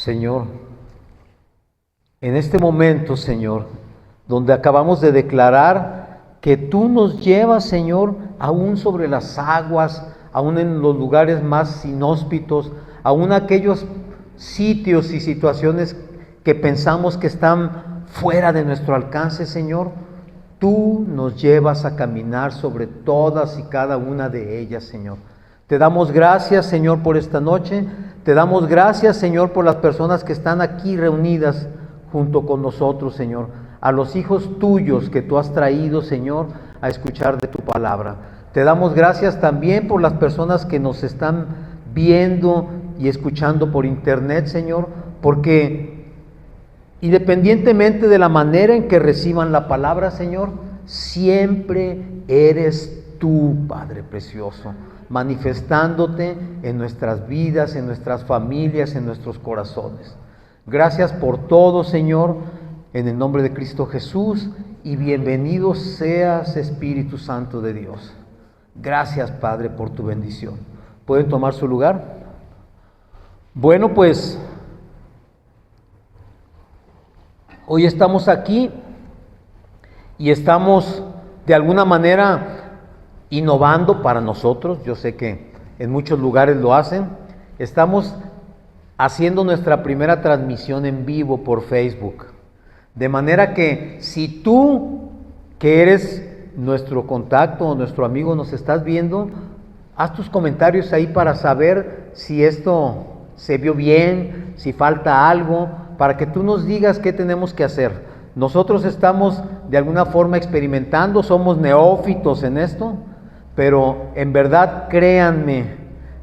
Señor, en este momento, Señor, donde acabamos de declarar que tú nos llevas, Señor, aún sobre las aguas, aún en los lugares más inhóspitos, aún aquellos sitios y situaciones que pensamos que están fuera de nuestro alcance, Señor, tú nos llevas a caminar sobre todas y cada una de ellas, Señor. Te damos gracias, Señor, por esta noche. Te damos gracias, Señor, por las personas que están aquí reunidas junto con nosotros, Señor. A los hijos tuyos que tú has traído, Señor, a escuchar de tu palabra. Te damos gracias también por las personas que nos están viendo y escuchando por internet, Señor, porque independientemente de la manera en que reciban la palabra, Señor, siempre eres tú, Padre precioso, manifestándote en nuestras vidas, en nuestras familias, en nuestros corazones. Gracias por todo, Señor, en el nombre de Cristo Jesús, y bienvenido seas, Espíritu Santo de Dios. Gracias, Padre, por tu bendición. ¿Pueden tomar su lugar? Bueno, pues hoy estamos aquí y estamos de alguna manera innovando para nosotros. Yo sé que en muchos lugares lo hacen. Estamos haciendo nuestra primera transmisión en vivo por Facebook. De manera que si tú, que eres nuestro contacto o nuestro amigo, nos estás viendo, haz tus comentarios ahí para saber si esto se vio bien, si falta algo, para que tú nos digas qué tenemos que hacer. Nosotros estamos de alguna forma experimentando, somos neófitos en esto, pero en verdad créanme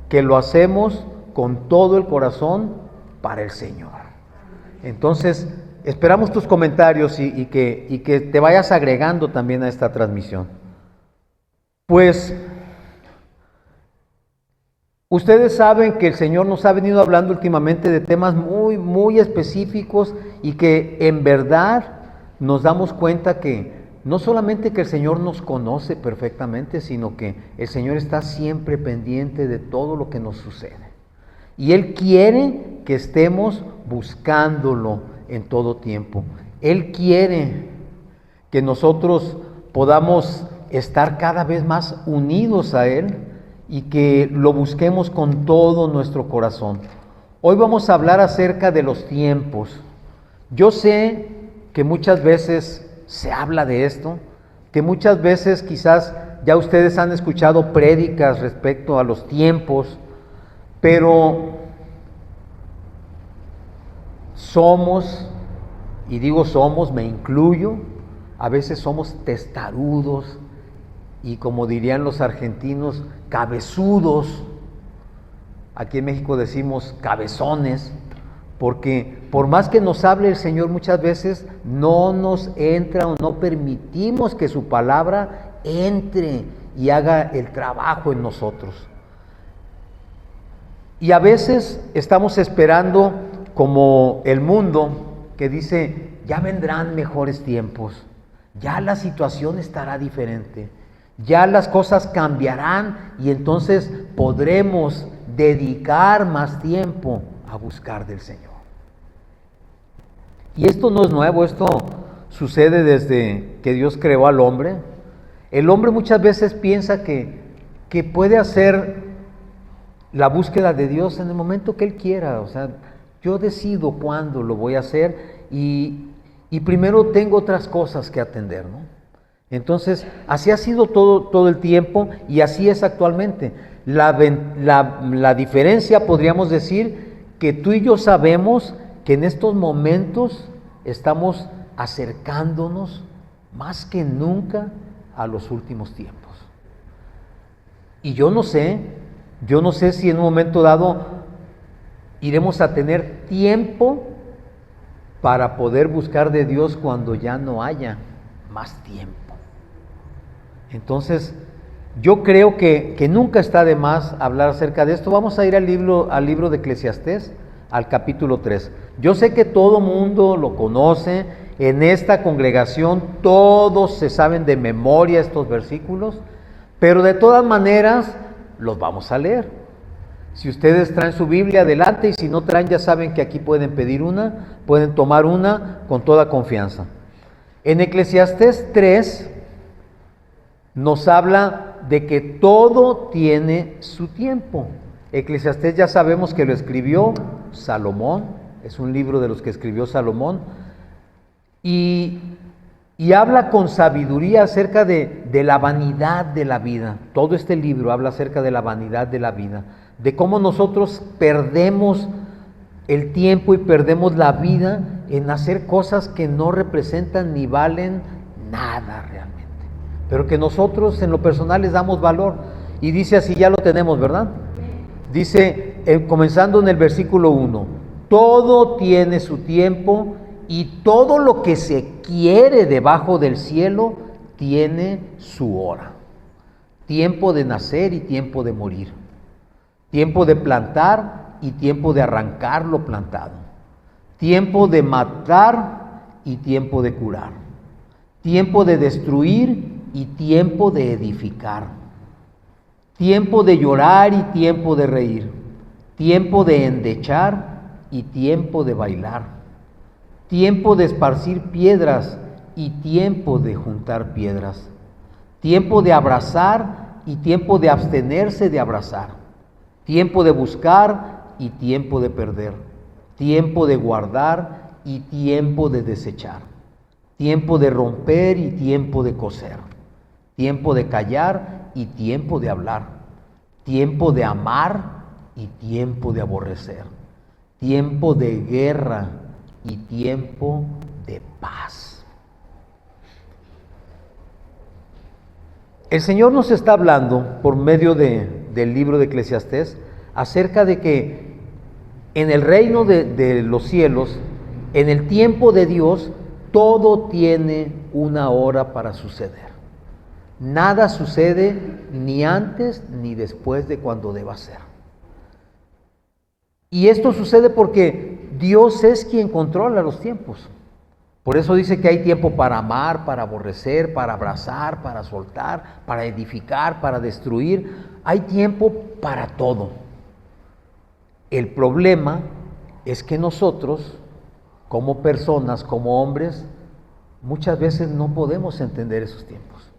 que lo hacemos con todo el corazón para el Señor. Entonces, esperamos tus comentarios y que te vayas agregando también a esta transmisión. Pues, ustedes saben que el Señor nos ha venido hablando últimamente de temas muy, muy específicos y que en verdad nos damos cuenta que no solamente que el Señor nos conoce perfectamente, sino que el Señor está siempre pendiente de todo lo que nos sucede. Y Él quiere que estemos buscándolo en todo tiempo. Él quiere que nosotros podamos estar cada vez más unidos a Él y que lo busquemos con todo nuestro corazón. Hoy vamos a hablar acerca de los tiempos. Yo sé que muchas veces se habla de esto, que muchas veces quizás ya ustedes han escuchado prédicas respecto a los tiempos, pero somos, y digo somos, me incluyo, a veces somos testarudos y, como dirían los argentinos, cabezudos. Aquí en México decimos cabezones, porque por más que nos hable el Señor, muchas veces no nos entra o no permitimos que su palabra entre y haga el trabajo en nosotros. Y a veces estamos esperando, como el mundo, que dice, ya vendrán mejores tiempos, ya la situación estará diferente, ya las cosas cambiarán y entonces podremos dedicar más tiempo a buscar del Señor. Y esto no es nuevo, esto sucede desde que Dios creó al hombre. El hombre muchas veces piensa que puede hacer la búsqueda de Dios en el momento que Él quiera. O sea, yo decido cuándo lo voy a hacer y primero tengo otras cosas que atender, ¿no? Entonces, así ha sido todo el tiempo y así es actualmente. La diferencia, podríamos decir, que tú y yo sabemos que en estos momentos estamos acercándonos más que nunca a los últimos tiempos. Y yo no sé si en un momento dado iremos a tener tiempo para poder buscar de Dios cuando ya no haya más tiempo. Entonces, yo creo que nunca está de más hablar acerca de esto. Vamos a ir al libro de Eclesiastés, al capítulo 3. Yo sé que todo mundo lo conoce, en esta congregación todos se saben de memoria estos versículos, pero de todas maneras los vamos a leer. Si ustedes traen su Biblia, adelante, y si no traen, ya saben que aquí pueden pedir una, pueden tomar una con toda confianza. En Eclesiastés 3 nos habla de que todo tiene su tiempo. Eclesiastés ya sabemos que lo escribió Salomón, es un libro de los que escribió Salomón, y habla con sabiduría acerca de la vanidad de la vida. Todo este libro habla acerca de la vanidad de la vida, de cómo nosotros perdemos el tiempo y perdemos la vida en hacer cosas que no representan ni valen nada realmente, pero que nosotros en lo personal les damos valor. Y dice así, ya lo tenemos, ¿verdad? Dice, comenzando en el versículo 1, todo tiene su tiempo y todo lo que se quiere debajo del cielo tiene su hora. Tiempo de nacer y tiempo de morir. Tiempo de plantar y tiempo de arrancar lo plantado. Tiempo de matar y tiempo de curar. Tiempo de destruir y tiempo de edificar. Tiempo de llorar y tiempo de reír. Tiempo de endechar y tiempo de bailar. Tiempo de esparcir piedras y tiempo de juntar piedras. Tiempo de abrazar y tiempo de abstenerse de abrazar. Tiempo de buscar y tiempo de perder. Tiempo de guardar y tiempo de desechar. Tiempo de romper y tiempo de coser. Tiempo de callar y tiempo de hablar. Tiempo de amar y tiempo de aborrecer. Tiempo de guerra y tiempo de paz. El Señor nos está hablando por medio del libro de Eclesiastés acerca de que en el reino de los cielos, en el tiempo de Dios, todo tiene una hora para suceder. Nada sucede ni antes ni después de cuando deba ser. Y esto sucede porque Dios es quien controla los tiempos. Por eso dice que hay tiempo para amar, para aborrecer, para abrazar, para soltar, para edificar, para destruir. Hay tiempo para todo. El problema es que nosotros, como personas, como hombres, muchas veces no podemos entender esos tiempos.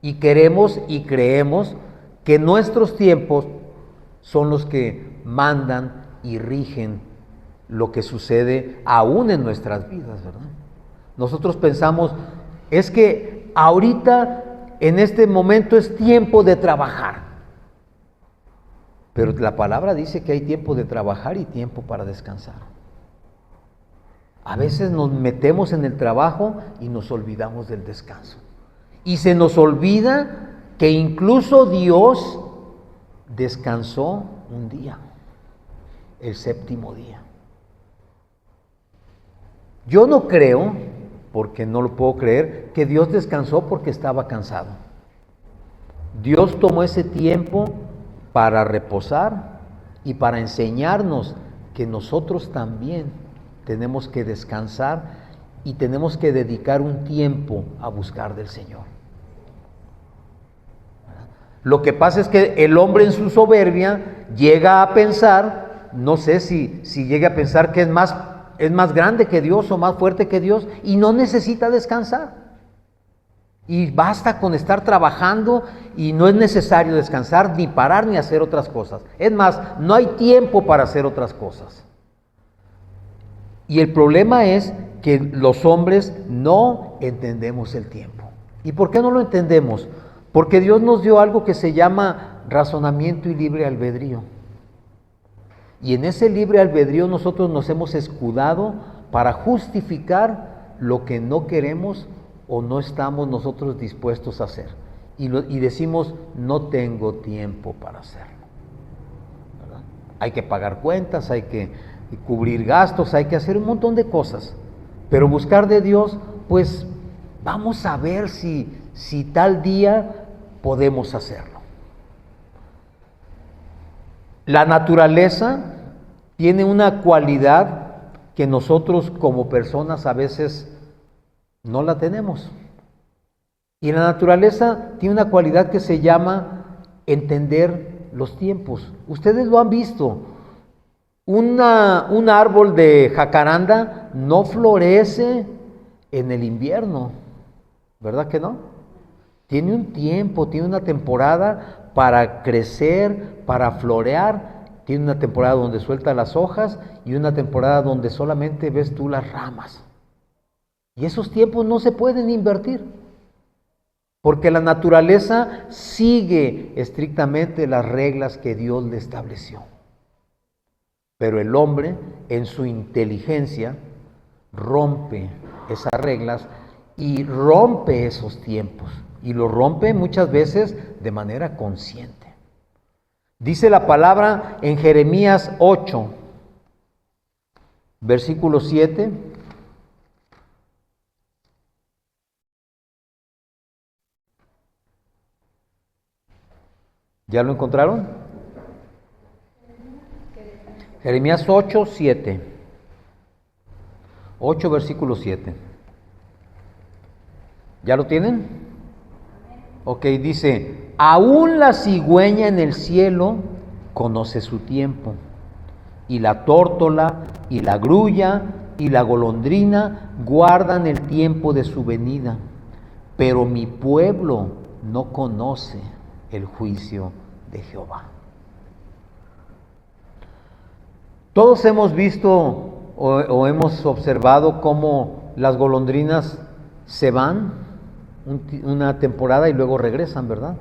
Y queremos y creemos que nuestros tiempos son los que mandan y rigen lo que sucede aún en nuestras vidas, ¿verdad? Nosotros pensamos, es que ahorita, en este momento, es tiempo de trabajar. Pero la palabra dice que hay tiempo de trabajar y tiempo para descansar. A veces nos metemos en el trabajo y nos olvidamos del descanso. Y se nos olvida que incluso Dios descansó un día, el séptimo día. Yo no creo, porque no lo puedo creer, que Dios descansó porque estaba cansado. Dios tomó ese tiempo para reposar y para enseñarnos que nosotros también tenemos que descansar y tenemos que dedicar un tiempo a buscar del Señor. Lo que pasa es que el hombre en su soberbia llega a pensar, no sé si llega a pensar que es más grande que Dios o más fuerte que Dios y no necesita descansar. Y basta con estar trabajando y no es necesario descansar, ni parar, ni hacer otras cosas. Es más, no hay tiempo para hacer otras cosas. Y el problema es que los hombres no entendemos el tiempo. ¿Y por qué no lo entendemos? Porque Dios nos dio algo que se llama razonamiento y libre albedrío. Y en ese libre albedrío nosotros nos hemos escudado para justificar lo que no queremos o no estamos nosotros dispuestos a hacer. Y decimos, no tengo tiempo para hacerlo. ¿Verdad? Hay que pagar cuentas, hay que cubrir gastos, hay que hacer un montón de cosas. Pero buscar de Dios, pues vamos a ver si tal día podemos hacerlo. La naturaleza tiene una cualidad que nosotros como personas a veces no la tenemos. Y la naturaleza tiene una cualidad que se llama entender los tiempos. Ustedes lo han visto. Un árbol de jacaranda no florece en el invierno, ¿verdad que no? Tiene un tiempo, tiene una temporada para crecer, para florear. Tiene una temporada donde suelta las hojas y una temporada donde solamente ves tú las ramas. Y esos tiempos no se pueden invertir, porque la naturaleza sigue estrictamente las reglas que Dios le estableció. Pero el hombre, en su inteligencia, rompe esas reglas y rompe esos tiempos. Y lo rompe muchas veces de manera consciente. Dice la palabra en Jeremías 8, versículo 7. ¿Ya lo encontraron? Jeremías 8, 7. 8, versículo 7. ¿Ya lo tienen? Ok, dice, aún la cigüeña en el cielo conoce su tiempo, y la tórtola, y la grulla, y la golondrina guardan el tiempo de su venida, pero mi pueblo no conoce el juicio de Jehová. Todos hemos visto o hemos observado cómo las golondrinas se van una temporada y luego regresan, ¿verdad?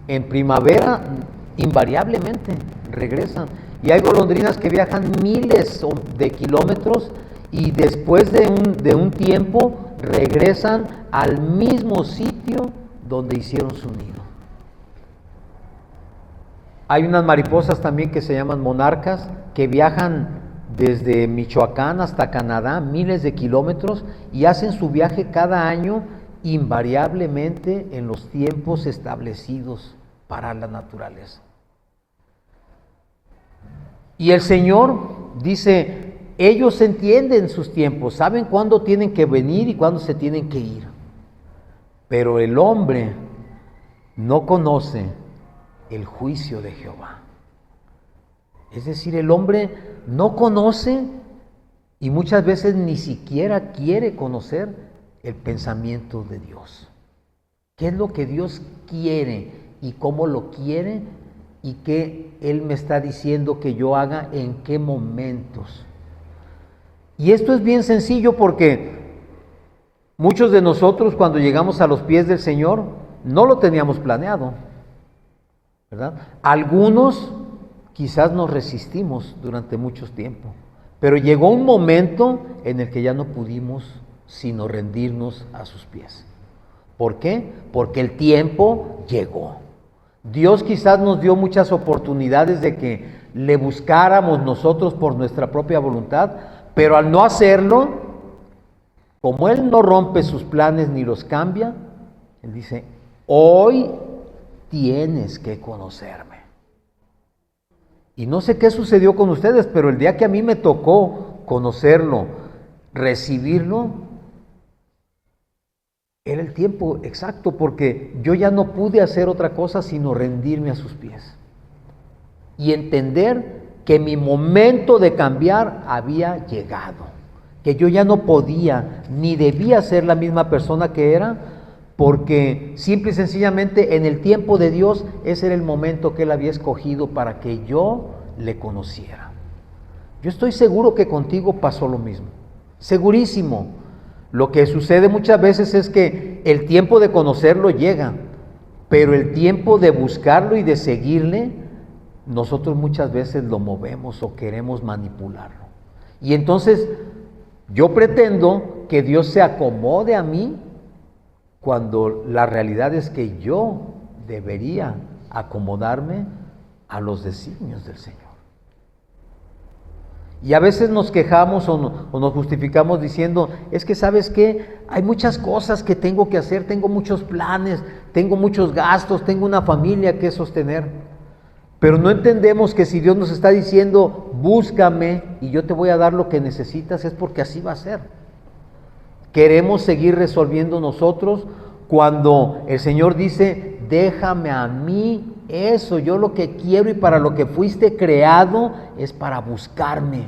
En primavera invariablemente regresan. Y hay golondrinas que viajan miles de kilómetros y después de un tiempo regresan al mismo sitio donde hicieron su nido. Hay unas mariposas también que se llaman monarcas, que viajan desde Michoacán hasta Canadá, miles de kilómetros, y hacen su viaje cada año invariablemente en los tiempos establecidos para la naturaleza. Y el Señor dice, ellos entienden sus tiempos, saben cuándo tienen que venir y cuándo se tienen que ir. Pero el hombre no conoce el juicio de Jehová. Es decir, el hombre no conoce y muchas veces ni siquiera quiere conocer el pensamiento de Dios. ¿Qué es lo que Dios quiere y cómo lo quiere y qué Él me está diciendo que yo haga en qué momentos? Y esto es bien sencillo porque muchos de nosotros cuando llegamos a los pies del Señor no lo teníamos planeado, ¿verdad? Algunos quizás nos resistimos durante mucho tiempo, pero llegó un momento en el que ya no pudimos sino rendirnos a sus pies. ¿Por qué? Porque el tiempo llegó. Dios quizás nos dio muchas oportunidades de que le buscáramos nosotros por nuestra propia voluntad, pero al no hacerlo, como Él no rompe sus planes ni los cambia, Él dice, hoy tienes que conocerme. Y no sé qué sucedió con ustedes, pero el día que a mí me tocó conocerlo, recibirlo, era el tiempo exacto, porque yo ya no pude hacer otra cosa sino rendirme a sus pies y entender que mi momento de cambiar había llegado, que yo ya no podía ni debía ser la misma persona que era, porque simple y sencillamente en el tiempo de Dios ese era el momento que Él había escogido para que yo le conociera. Yo estoy seguro que contigo pasó lo mismo, segurísimo. Lo que sucede muchas veces es que el tiempo de conocerlo llega, pero el tiempo de buscarlo y de seguirle, nosotros muchas veces lo movemos o queremos manipularlo. Y entonces yo pretendo que Dios se acomode a mí cuando la realidad es que yo debería acomodarme a los designios del Señor. Y a veces nos quejamos o nos justificamos diciendo, es que ¿sabes qué? Hay muchas cosas que tengo que hacer, tengo muchos planes, tengo muchos gastos, tengo una familia que sostener. Pero no entendemos que si Dios nos está diciendo, búscame y yo te voy a dar lo que necesitas, es porque así va a ser. Queremos seguir resolviendo nosotros cuando el Señor dice, déjame a mí eso, yo lo que quiero y para lo que fuiste creado es para buscarme.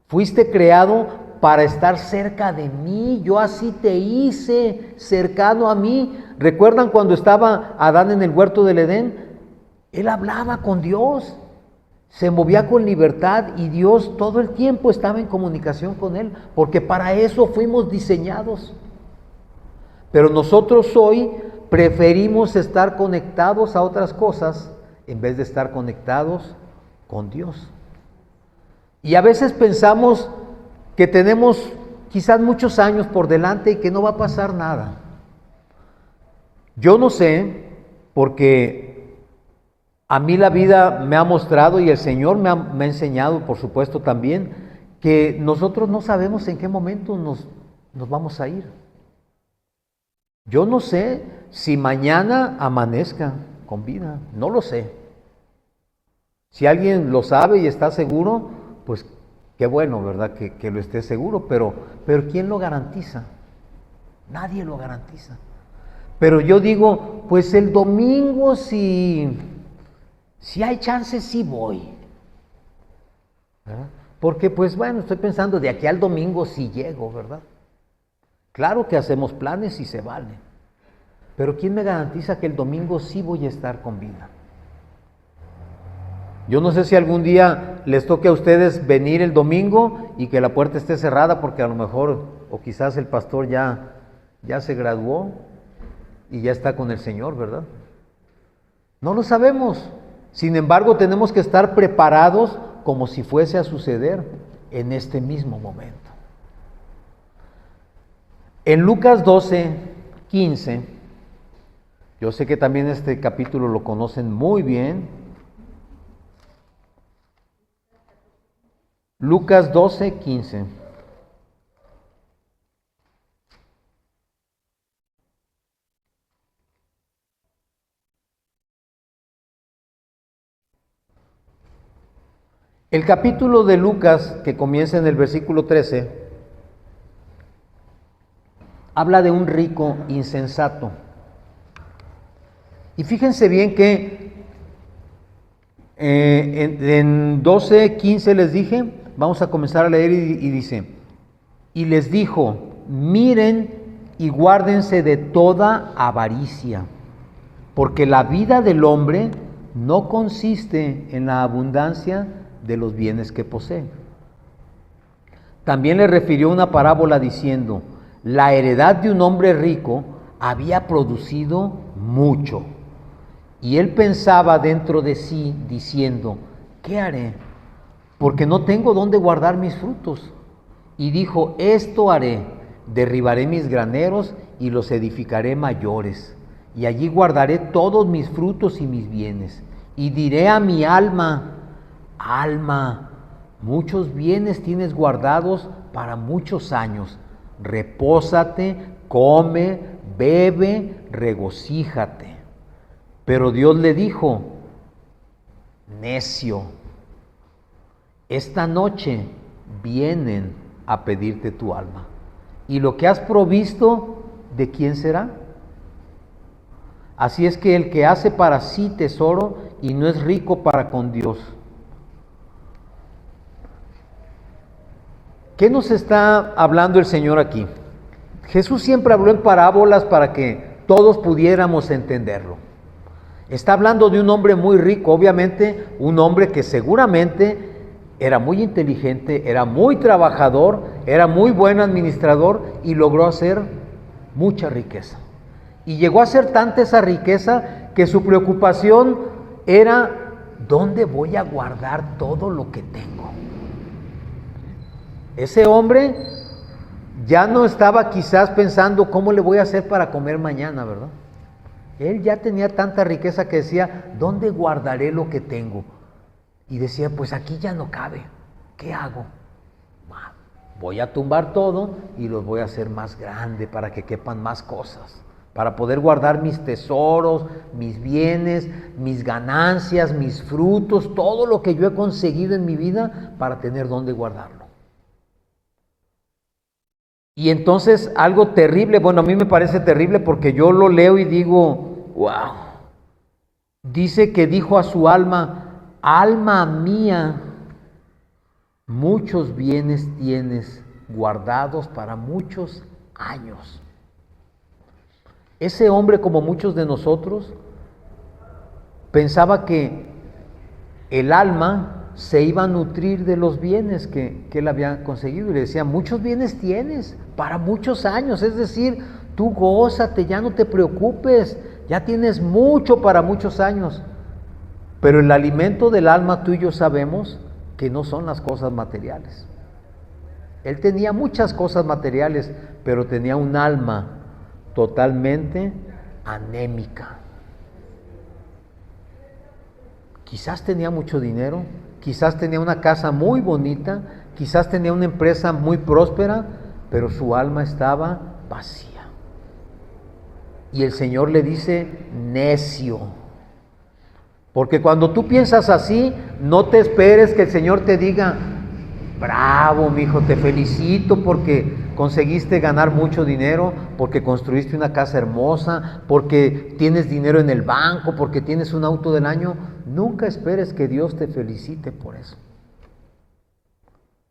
Fuiste creado para estar cerca de mí, yo así te hice, cercano a mí. ¿Recuerdan cuando estaba Adán en el huerto del Edén? Él hablaba con Dios, se movía con libertad y Dios todo el tiempo estaba en comunicación con él, porque para eso fuimos diseñados. Pero nosotros hoy preferimos estar conectados a otras cosas en vez de estar conectados con Dios. Y a veces pensamos que tenemos quizás muchos años por delante y que no va a pasar nada. Yo no sé, porque a mí la vida me ha mostrado y el Señor me ha enseñado, por supuesto también, que nosotros no sabemos en qué momento nos vamos a ir. Yo no sé si mañana amanezca con vida, no lo sé. Si alguien lo sabe y está seguro, pues qué bueno, ¿verdad? Que lo esté seguro, pero ¿quién lo garantiza? Nadie lo garantiza. Pero yo digo, pues el domingo si hay chance sí voy. ¿Verdad? Porque pues bueno, estoy pensando de aquí al domingo sí llego, ¿verdad? Claro que hacemos planes y se vale. Pero ¿quién me garantiza que el domingo sí voy a estar con vida? Yo no sé si algún día les toque a ustedes venir el domingo y que la puerta esté cerrada porque a lo mejor o quizás el pastor ya se graduó y ya está con el Señor, ¿verdad? No lo sabemos. Sin embargo, tenemos que estar preparados como si fuese a suceder en este mismo momento. En Lucas 12:15, yo sé que también este capítulo lo conocen muy bien. Lucas 12:15. El capítulo de Lucas, que comienza en el versículo 13, habla de un rico insensato. Y fíjense bien que en 12:15 les dije, vamos a comenzar a leer y dice, y les dijo, miren y guárdense de toda avaricia, porque la vida del hombre no consiste en la abundancia de los bienes que posee. También le refirió una parábola diciendo, la heredad de un hombre rico había producido mucho. Y él pensaba dentro de sí diciendo, ¿qué haré? Porque no tengo dónde guardar mis frutos. Y dijo, esto haré, derribaré mis graneros y los edificaré mayores. Y allí guardaré todos mis frutos y mis bienes. Y diré a mi alma, alma, muchos bienes tienes guardados para muchos años. Repósate, come, bebe, regocíjate. Pero Dios le dijo, necio, esta noche vienen a pedirte tu alma. ¿Y lo que has provisto, de quién será? Así es que el que hace para sí tesoro y no es rico para con Dios. ¿Qué nos está hablando el Señor aquí? Jesús siempre habló en parábolas para que todos pudiéramos entenderlo. Está hablando de un hombre muy rico, obviamente un hombre que seguramente era muy inteligente, era muy trabajador, era muy buen administrador y logró hacer mucha riqueza. Y llegó a ser tanta esa riqueza que su preocupación era, ¿dónde voy a guardar todo lo que tengo? Ese hombre ya no estaba quizás pensando cómo le voy a hacer para comer mañana, ¿verdad? Él ya tenía tanta riqueza que decía, ¿dónde guardaré lo que tengo? Y decía, pues aquí ya no cabe, ¿qué hago? Voy a tumbar todo y los voy a hacer más grande para que quepan más cosas, para poder guardar mis tesoros, mis bienes, mis ganancias, mis frutos, todo lo que yo he conseguido en mi vida para tener dónde guardarlo. Y entonces algo terrible, bueno, a mí me parece terrible porque yo lo leo y digo, wow, Dice que dijo a su alma: alma mía, muchos bienes tienes guardados para muchos años. Ese hombre, como muchos de nosotros, pensaba que el alma se iba a nutrir de los bienes que él había conseguido, y le decía: muchos bienes tienes para muchos años, es decir, tú gózate, ya no te preocupes, ya tienes mucho para muchos años. Pero el alimento del alma, tú y yo sabemos que no son las cosas materiales. Él tenía muchas cosas materiales, pero tenía un alma totalmente anémica. Quizás tenía mucho dinero, quizás tenía una casa muy bonita, quizás tenía una empresa muy próspera, pero su alma estaba vacía. Y el Señor le dice: necio. Porque cuando tú piensas así, no te esperes que el Señor te diga: bravo, mi hijo, te felicito porque conseguiste ganar mucho dinero, porque construiste una casa hermosa, porque tienes dinero en el banco, porque tienes un auto del año. Nunca esperes que Dios te felicite por eso,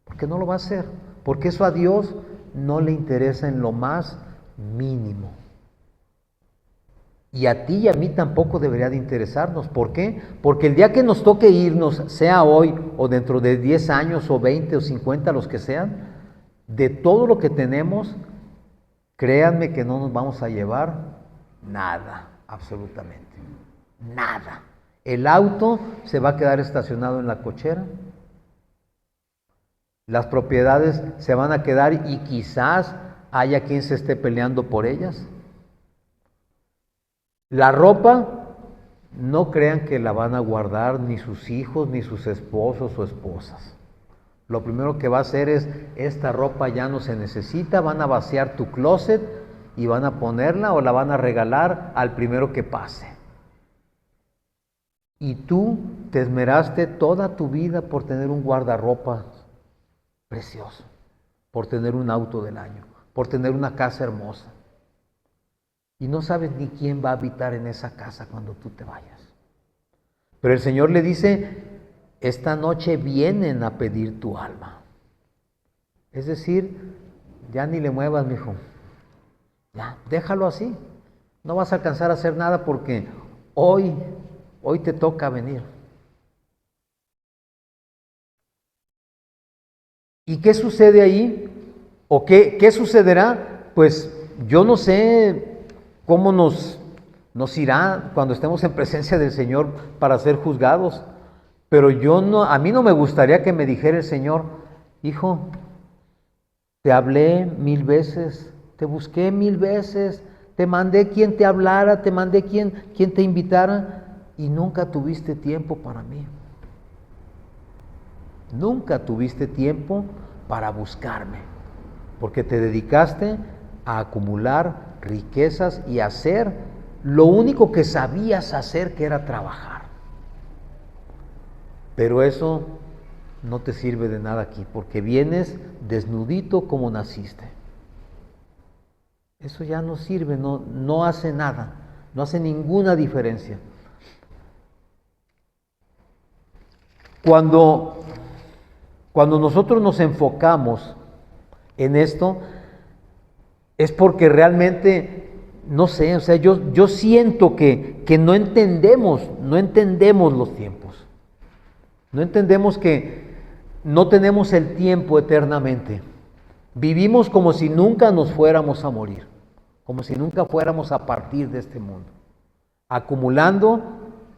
porque no lo va a hacer, porque eso a Dios no le interesa en lo más mínimo. Y a ti y a mí tampoco debería de interesarnos. ¿Por qué? Porque el día que nos toque irnos, sea hoy o dentro de 10 años o 20 o 50, los que sean, de todo lo que tenemos, créanme que no nos vamos a llevar nada, absolutamente, nada. El auto se va a quedar estacionado en la cochera, las propiedades se van a quedar y quizás haya quien se esté peleando por ellas. La ropa, no crean que la van a guardar ni sus hijos, ni sus esposos o esposas. Lo primero que va a hacer es: esta ropa ya no se necesita, van a vaciar tu closet y van a ponerla o la van a regalar al primero que pase. Y tú te esmeraste toda tu vida por tener un guardarropa precioso, por tener un auto del año, por tener una casa hermosa. Y no sabes ni quién va a habitar en esa casa cuando tú te vayas. Pero el Señor le dice: esta noche vienen a pedir tu alma. Es decir, ya ni le muevas, mijo. Ya, déjalo así. No vas a alcanzar a hacer nada porque hoy te toca venir. ¿Y qué sucede ahí? ¿O qué sucederá? Pues yo no sé cómo nos irá cuando estemos en presencia del Señor para ser juzgados. Pero a mí no me gustaría que me dijera el Señor: hijo, te hablé 1000 veces, te busqué 1000 veces, te mandé quien te hablara, te mandé quien te invitara y nunca tuviste tiempo para mí. Nunca tuviste tiempo para buscarme, porque te dedicaste a acumular riquezas y a hacer lo único que sabías hacer, que era trabajar. Pero eso no te sirve de nada aquí, porque vienes desnudito como naciste. Eso ya no sirve, no hace nada, no hace ninguna diferencia. Cuando nosotros nos enfocamos en esto, es porque realmente, no sé, o sea, yo siento que no entendemos los tiempos. No entendemos que no tenemos el tiempo eternamente. Vivimos como si nunca nos fuéramos a morir, como si nunca fuéramos a partir de este mundo, acumulando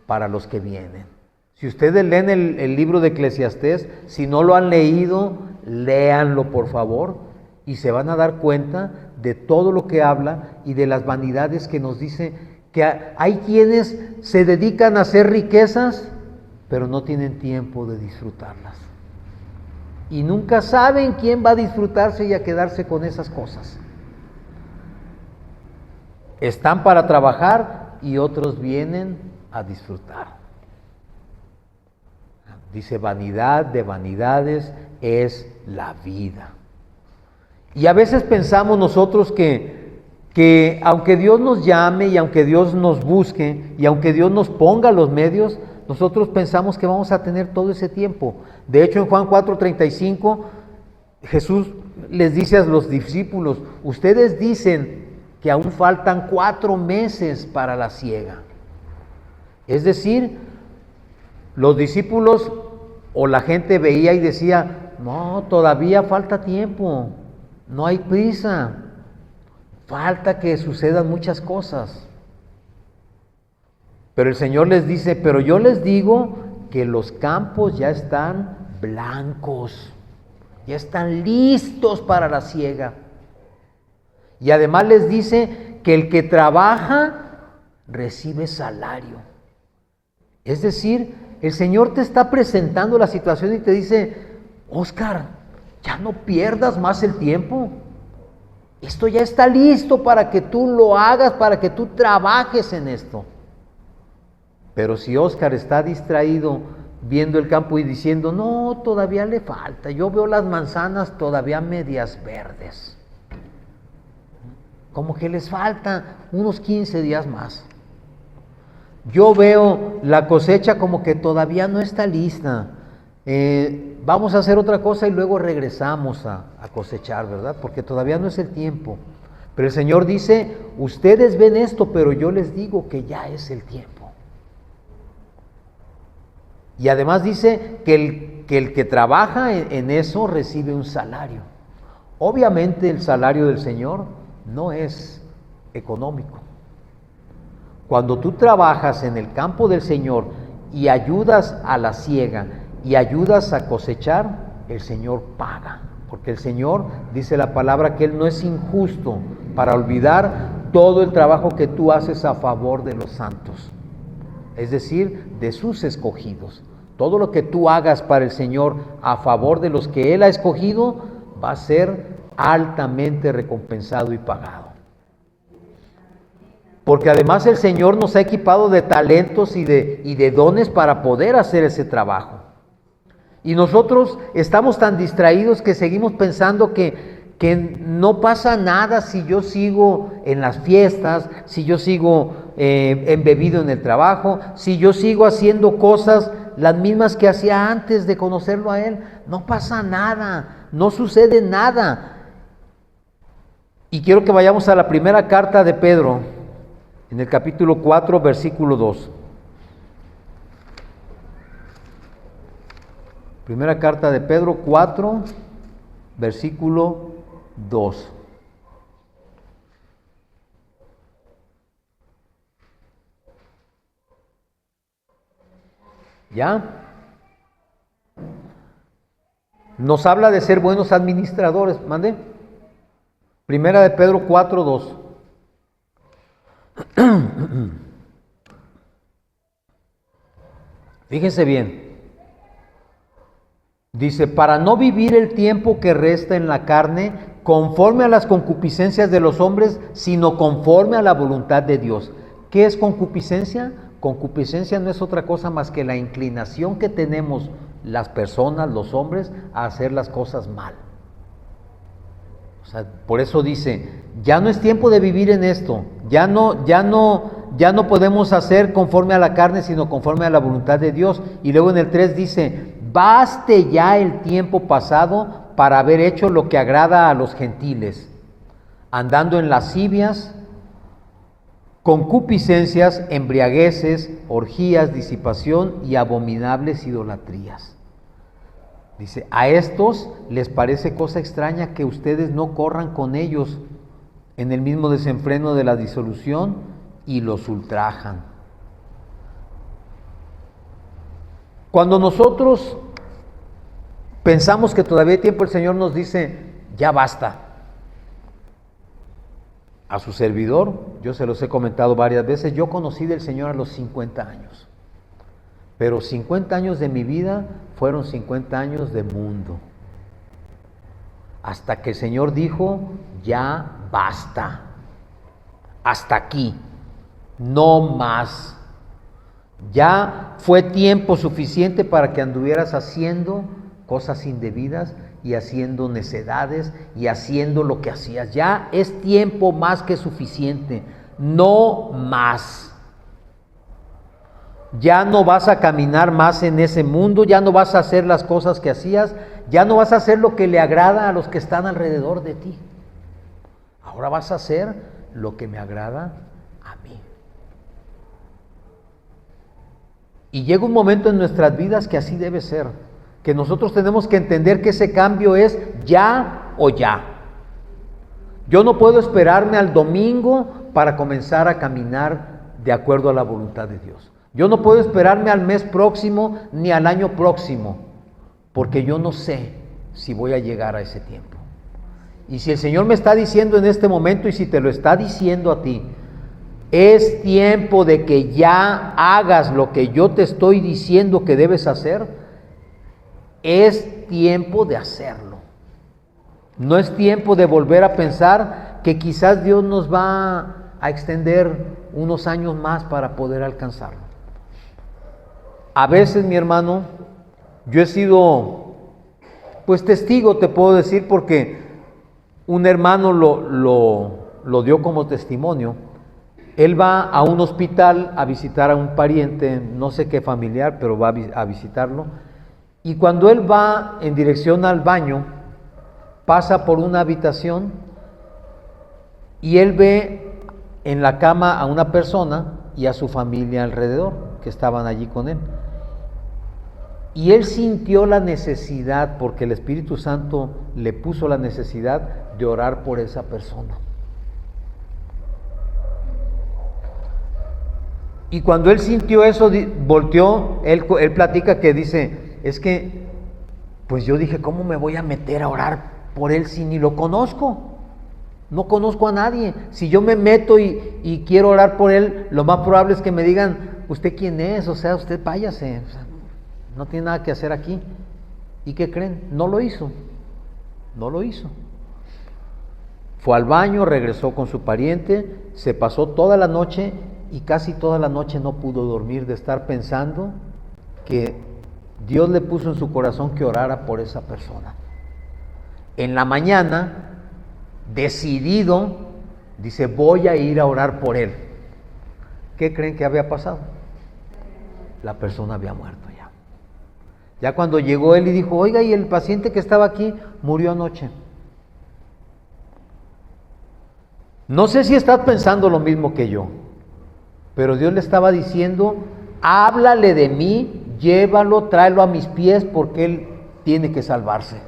para los que vienen. Si ustedes leen el libro de Eclesiastés, si no lo han leído, léanlo por favor, y se van a dar cuenta de todo lo que habla y de las vanidades que nos dice, que hay quienes se dedican a hacer riquezas, pero no tienen tiempo de disfrutarlas. Y nunca saben quién va a disfrutarse y a quedarse con esas cosas. Están para trabajar y otros vienen a disfrutar. Dice: vanidad de vanidades es la vida. Y a veces pensamos nosotros que que aunque Dios nos llame y aunque Dios nos busque y aunque Dios nos ponga los medios, nosotros pensamos que vamos a tener todo ese tiempo. De hecho, en Juan 4:35, Jesús les dice a los discípulos, ustedes dicen que aún faltan 4 meses para la siega. Es decir, los discípulos o la gente veía y decía, no, todavía falta tiempo, no hay prisa, falta que sucedan muchas cosas. Pero el Señor les dice, pero yo les digo que los campos ya están blancos, ya están listos para la siega. Y además les dice que el que trabaja recibe salario. Es decir, el Señor te está presentando la situación y te dice, Óscar, ya no pierdas más el tiempo. Esto ya está listo para que tú lo hagas, para que tú trabajes en esto. Pero si Óscar está distraído viendo el campo y diciendo, no, todavía le falta, yo veo las manzanas todavía medias verdes, como que les falta unos 15 días más. Yo veo la cosecha como que todavía no está lista. Vamos a hacer otra cosa y luego regresamos a cosechar, ¿verdad? Porque todavía no es el tiempo. Pero el Señor dice, ustedes ven esto, pero yo les digo que ya es el tiempo. Y además dice que el que trabaja en eso recibe un salario. Obviamente el salario del Señor no es económico. Cuando tú trabajas en el campo del Señor y ayudas a la siega y ayudas a cosechar, el Señor paga. Porque el Señor dice la palabra que Él no es injusto para olvidar todo el trabajo que tú haces a favor de los santos. Es decir, de sus escogidos. Todo lo que tú hagas para el Señor a favor de los que Él ha escogido va a ser altamente recompensado y pagado. Porque además el Señor nos ha equipado de talentos y de dones para poder hacer ese trabajo. Y nosotros estamos tan distraídos que seguimos pensando que no pasa nada si yo sigo en las fiestas, si yo sigo embebido en el trabajo, si yo sigo haciendo cosas las mismas que hacía antes de conocerlo a Él. No pasa nada, no sucede nada. Y quiero que vayamos a la primera carta de Pedro, en el capítulo 4, versículo 2. Primera carta de Pedro 4, versículo 2. ¿Ya? Nos habla de ser buenos administradores. ¿Mande? Primera de Pedro 4, 2. Fíjense bien. Dice, para no vivir el tiempo que resta en la carne conforme a las concupiscencias de los hombres, sino conforme a la voluntad de Dios. ¿Qué es concupiscencia? Concupiscencia no es otra cosa más que la inclinación que tenemos las personas, los hombres, a hacer las cosas mal. O sea, por eso dice, ya no es tiempo de vivir en esto, ya no podemos hacer conforme a la carne, sino conforme a la voluntad de Dios. Y luego en el 3 dice, baste ya el tiempo pasado para haber hecho lo que agrada a los gentiles, andando en lascivias, concupiscencias, embriagueces, orgías, disipación y abominables idolatrías. Dice, a estos les parece cosa extraña que ustedes no corran con ellos en el mismo desenfreno de la disolución y los ultrajan. Cuando nosotros pensamos que todavía hay tiempo, el Señor nos dice, ya basta. A su servidor, yo se los he comentado varias veces, yo conocí del Señor a los 50 años. Pero 50 años de mi vida fueron 50 años de mundo. Hasta que el Señor dijo, ya basta. Hasta aquí. No más. Ya fue tiempo suficiente para que anduvieras haciendo cosas indebidas y haciendo necedades y haciendo lo que hacías. Ya es tiempo más que suficiente, no más. Ya no vas a caminar más en ese mundo, ya no vas a hacer las cosas que hacías, ya no vas a hacer lo que le agrada a los que están alrededor de ti. Ahora vas a hacer lo que me agrada a mí. Y llega un momento en nuestras vidas que así debe ser, que nosotros tenemos que entender que ese cambio es ya o ya. Yo no puedo esperarme al domingo para comenzar a caminar de acuerdo a la voluntad de Dios. Yo no puedo esperarme al mes próximo ni al año próximo, porque yo no sé si voy a llegar a ese tiempo. Y si el Señor me está diciendo en este momento, y si te lo está diciendo a ti, es tiempo de que ya hagas lo que yo te estoy diciendo que debes hacer, es tiempo de hacerlo. No es tiempo de volver a pensar que quizás Dios nos va a extender unos años más para poder alcanzarlo. A veces, mi hermano, yo he sido, pues testigo, te puedo decir, porque un hermano lo dio como testimonio. Él va a un hospital a visitar a un pariente, no sé qué familiar, pero va a visitarlo. Y cuando él va en dirección al baño, pasa por una habitación y él ve en la cama a una persona y a su familia alrededor, que estaban allí con él. Y él sintió la necesidad, porque el Espíritu Santo le puso la necesidad de orar por esa persona. Y cuando él sintió eso, volteó, él platica que dice, es que, pues yo dije, ¿cómo me voy a meter a orar por él si ni lo conozco? No conozco a nadie. Si yo me meto y quiero orar por él, lo más probable es que me digan, ¿usted quién es? O sea, usted váyase, o sea, no tiene nada que hacer aquí. ¿Y qué creen? No lo hizo. No lo hizo. Fue al baño, regresó con su pariente, se pasó toda la noche y casi toda la noche no pudo dormir de estar pensando que Dios le puso en su corazón que orara por esa persona. En la mañana, decidido, dice, voy a ir a orar por él. ¿Qué creen que había pasado? La persona había muerto ya. Ya cuando llegó él y dijo, oiga, y el paciente que estaba aquí murió anoche. No sé si estás pensando lo mismo que yo, pero Dios le estaba diciendo, háblale de mí, llévalo, tráelo a mis pies porque él tiene que salvarse.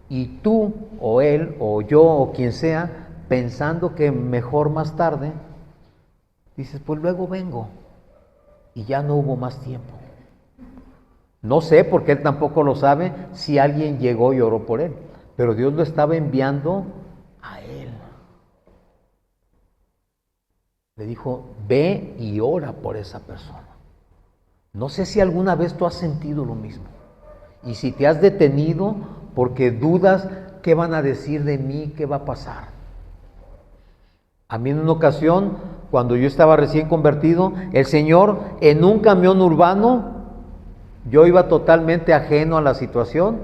Y tú, o él, o yo, o quien sea, pensando que mejor más tarde, dices, pues luego vengo. Y ya no hubo más tiempo. No sé, porque él tampoco lo sabe, si alguien llegó y oró por él. Pero Dios lo estaba enviando a él. Le dijo, ve y ora por esa persona. No sé si alguna vez tú has sentido lo mismo. Y si te has detenido porque dudas qué van a decir de mí, qué va a pasar. A mí en una ocasión, cuando yo estaba recién convertido, el Señor en un camión urbano, yo iba totalmente ajeno a la situación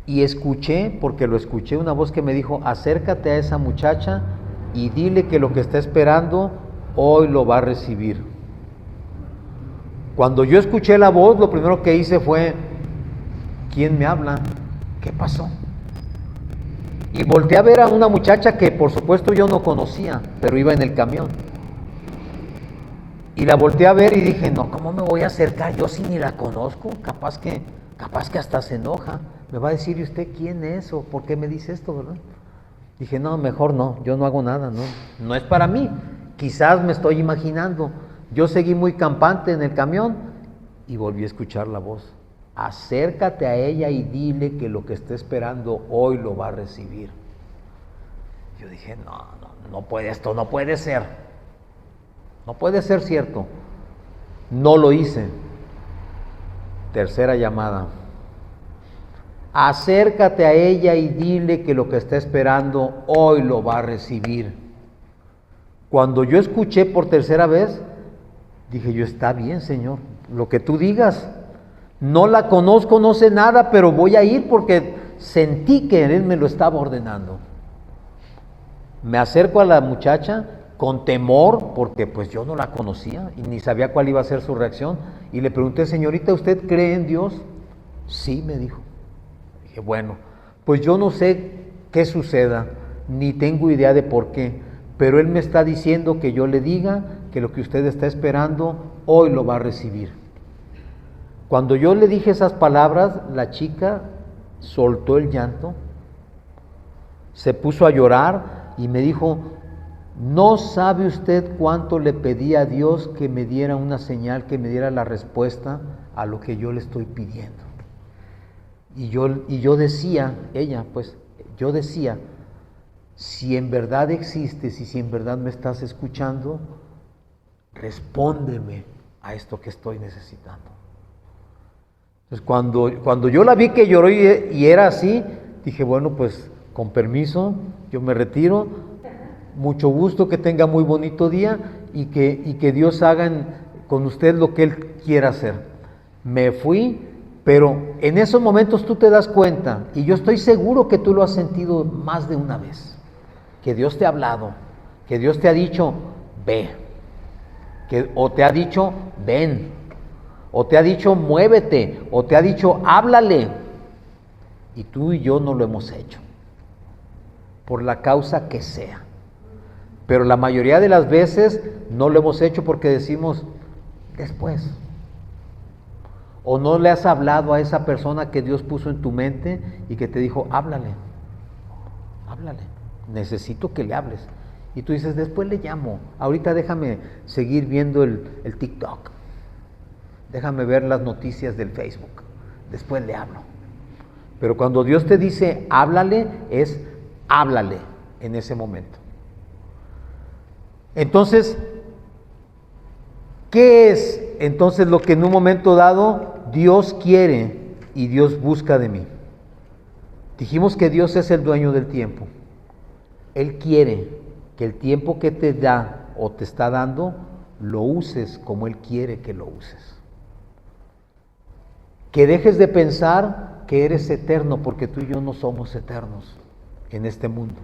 y escuché, porque lo escuché, una voz que me dijo, acércate a esa muchacha y dile que lo que está esperando hoy lo va a recibir. Cuando yo escuché la voz, lo primero que hice fue, ¿quién me habla? ¿Qué pasó? Y volteé a ver a una muchacha que por supuesto yo no conocía, pero iba en el camión. Y la volteé a ver y dije, no, ¿cómo me voy a acercar? Yo si ni la conozco, capaz que hasta se enoja. Me va a decir, ¿y usted quién es? ¿O por qué me dice esto, verdad? Dije, no, mejor no, yo no hago nada, no es para mí. Quizás me estoy imaginando. Yo seguí muy campante en el camión y volví a escuchar la voz. Acércate a ella y dile que lo que está esperando hoy lo va a recibir. Yo dije, no puede, esto no puede ser. No puede ser cierto. No lo hice. Tercera llamada. Acércate a ella y dile que lo que está esperando hoy lo va a recibir. Cuando yo escuché por tercera vez, dije yo, está bien, Señor, lo que tú digas. No la conozco, no sé nada, pero voy a ir porque sentí que Él me lo estaba ordenando. Me acerco a la muchacha con temor, porque pues yo no la conocía y ni sabía cuál iba a ser su reacción. Y le pregunté, señorita, ¿usted cree en Dios? Sí, me dijo. Dije, bueno, pues yo no sé qué suceda, ni tengo idea de por qué, pero Él me está diciendo que yo le diga que lo que usted está esperando, hoy lo va a recibir. Cuando yo le dije esas palabras, la chica soltó el llanto, se puso a llorar y me dijo, no sabe usted cuánto le pedí a Dios que me diera una señal, que me diera la respuesta a lo que yo le estoy pidiendo. Y yo decía, yo decía, si en verdad existes y si en verdad me estás escuchando, respóndeme a esto que estoy necesitando. Entonces cuando yo la vi que lloró y era así, dije, bueno, pues con permiso, yo me retiro, mucho gusto, que tenga muy bonito día y que Dios haga con usted lo que Él quiera hacer. Me fui, pero en esos momentos tú te das cuenta, y yo estoy seguro que tú lo has sentido más de una vez, que Dios te ha hablado, que Dios te ha dicho, ve, o te ha dicho, ven, o te ha dicho, muévete, o te ha dicho, háblale, y tú y yo no lo hemos hecho, por la causa que sea. Pero la mayoría de las veces no lo hemos hecho porque decimos, después. O no le has hablado a esa persona que Dios puso en tu mente y que te dijo, háblale, necesito que le hables. Y tú dices, después le llamo, ahorita déjame seguir viendo el TikTok, déjame ver las noticias del Facebook, después le hablo. Pero cuando Dios te dice, háblale, es háblale en ese momento. Entonces, ¿qué es entonces lo que en un momento dado Dios quiere y Dios busca de mí? Dijimos que Dios es el dueño del tiempo. Él quiere que el tiempo que te da o te está dando, lo uses como Él quiere que lo uses. Que dejes de pensar que eres eterno, porque tú y yo no somos eternos en este mundo.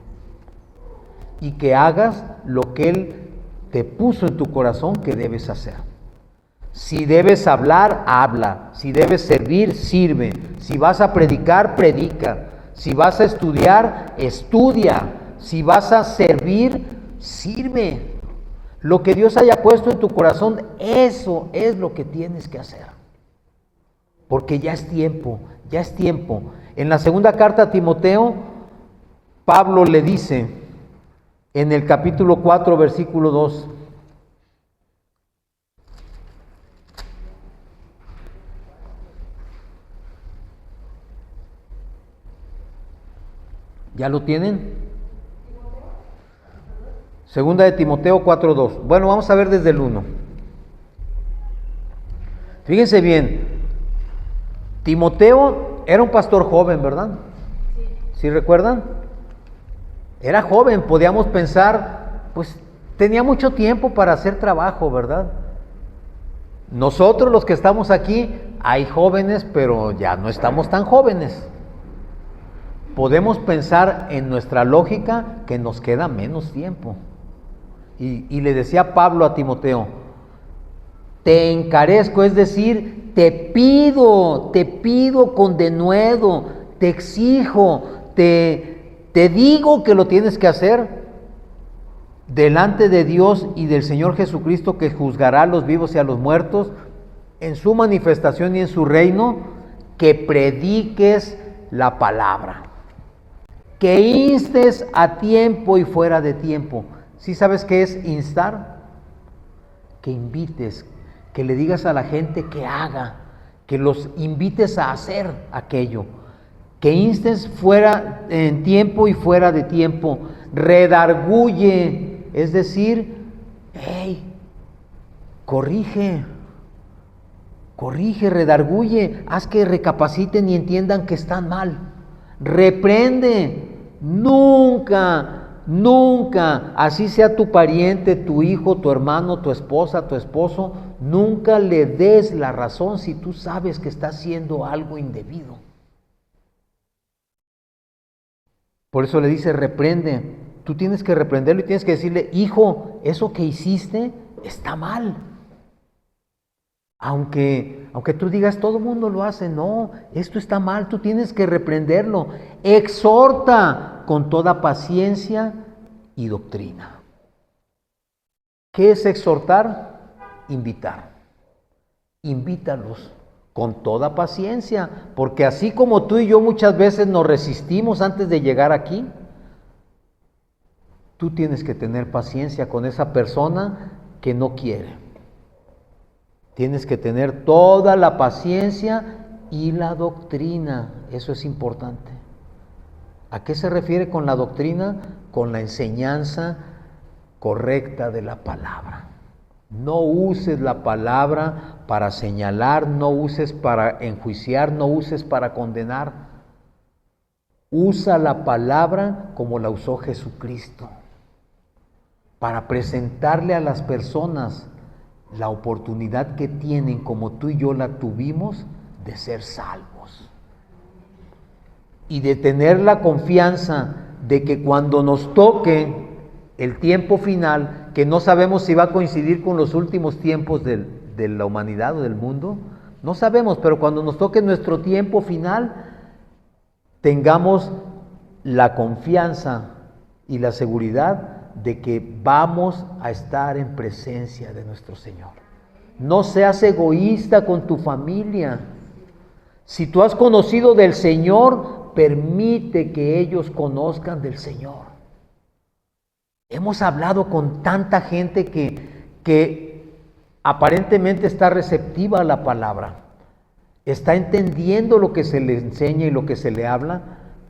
Y que hagas lo que Él te puso en tu corazón que debes hacer. Si debes hablar, habla. Si debes servir, sirve. Si vas a predicar, predica. Si vas a estudiar, estudia. Si vas a servir, sirve. Lo que Dios haya puesto en tu corazón, eso es lo que tienes que hacer. Porque ya es tiempo, ya es tiempo. En la segunda carta a Timoteo, Pablo le dice, en el capítulo 4, versículo 2. ¿Ya lo tienen? Segunda de Timoteo 4:2. Bueno, vamos a ver desde el 1. Fíjense bien, Timoteo era un pastor joven, ¿verdad? ¿Sí recuerdan? Era joven, podíamos pensar, pues tenía mucho tiempo para hacer trabajo, ¿verdad? Nosotros los que estamos aquí, hay jóvenes, pero ya no estamos tan jóvenes. Podemos pensar en nuestra lógica que nos queda menos tiempo. Y le decía Pablo a Timoteo, te encarezco, es decir, te pido con denuedo, te exijo, te digo que lo tienes que hacer delante de Dios y del Señor Jesucristo, que juzgará a los vivos y a los muertos en su manifestación y en su reino, que prediques la palabra, que instes a tiempo y fuera de tiempo. ¿Sí sabes qué es instar? Que invites, que le digas a la gente que haga, que los invites a hacer aquello, que instes fuera en tiempo y fuera de tiempo. Redarguye, es decir, hey, corrige, redarguye, haz que recapaciten y entiendan que están mal. Reprende, nunca nunca, así sea tu pariente, tu hijo, tu hermano, tu esposa, tu esposo, nunca le des la razón si tú sabes que está haciendo algo indebido. Por eso le dice, reprende. Tú tienes que reprenderlo y tienes que decirle, hijo, eso que hiciste está mal. Aunque tú digas, todo el mundo lo hace, no, esto está mal, tú tienes que reprenderlo. Exhorta con toda paciencia y doctrina. ¿Qué es exhortar? Invitar. Invítalos con toda paciencia, porque así como tú y yo muchas veces nos resistimos antes de llegar aquí, tú tienes que tener paciencia con esa persona que no quiere. Tienes que tener toda la paciencia y la doctrina. Eso es importante. ¿A qué se refiere con la doctrina? Con la enseñanza correcta de la palabra. No uses la palabra para señalar, no uses para enjuiciar, no uses para condenar. Usa la palabra como la usó Jesucristo, para presentarle a las personas la oportunidad que tienen, como tú y yo la tuvimos, de ser salvos. Y de tener la confianza de que cuando nos toque el tiempo final, que no sabemos si va a coincidir con los últimos tiempos de la humanidad o del mundo, no sabemos, pero cuando nos toque nuestro tiempo final, tengamos la confianza y la seguridad de que vamos a estar en presencia de nuestro Señor. No seas egoísta con tu familia. Si tú has conocido del Señor, permite que ellos conozcan del Señor. Hemos hablado con tanta gente que aparentemente está receptiva a la palabra, está entendiendo lo que se le enseña y lo que se le habla,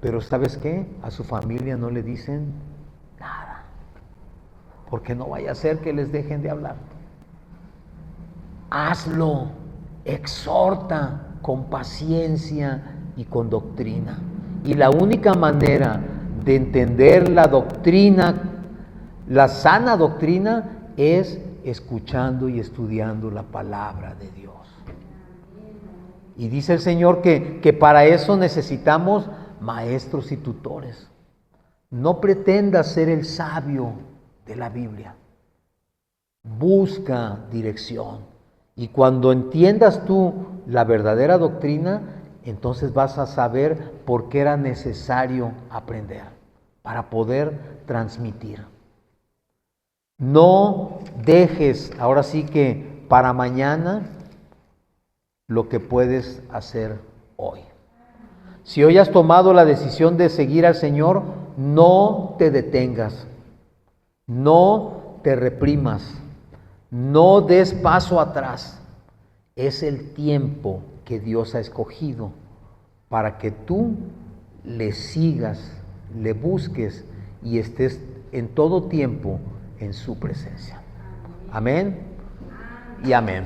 pero ¿sabes qué? A su familia no le dicen nada, porque no vaya a ser que les dejen de hablar. Hazlo, exhorta con paciencia y con doctrina. Y la única manera de entender la doctrina, la sana doctrina, es escuchando y estudiando la palabra de Dios. Y dice el Señor que para eso necesitamos maestros y tutores. No pretendas ser el sabio de la Biblia. Busca dirección. Y cuando entiendas tú la verdadera doctrina, entonces vas a saber por qué era necesario aprender, para poder transmitir. No dejes, ahora sí que para mañana, lo que puedes hacer hoy. Si hoy has tomado la decisión de seguir al Señor, no te detengas, no te reprimas, no des paso atrás. Es el tiempo que Dios ha escogido para que tú le sigas, le busques y estés en todo tiempo en su presencia. Amén y amén.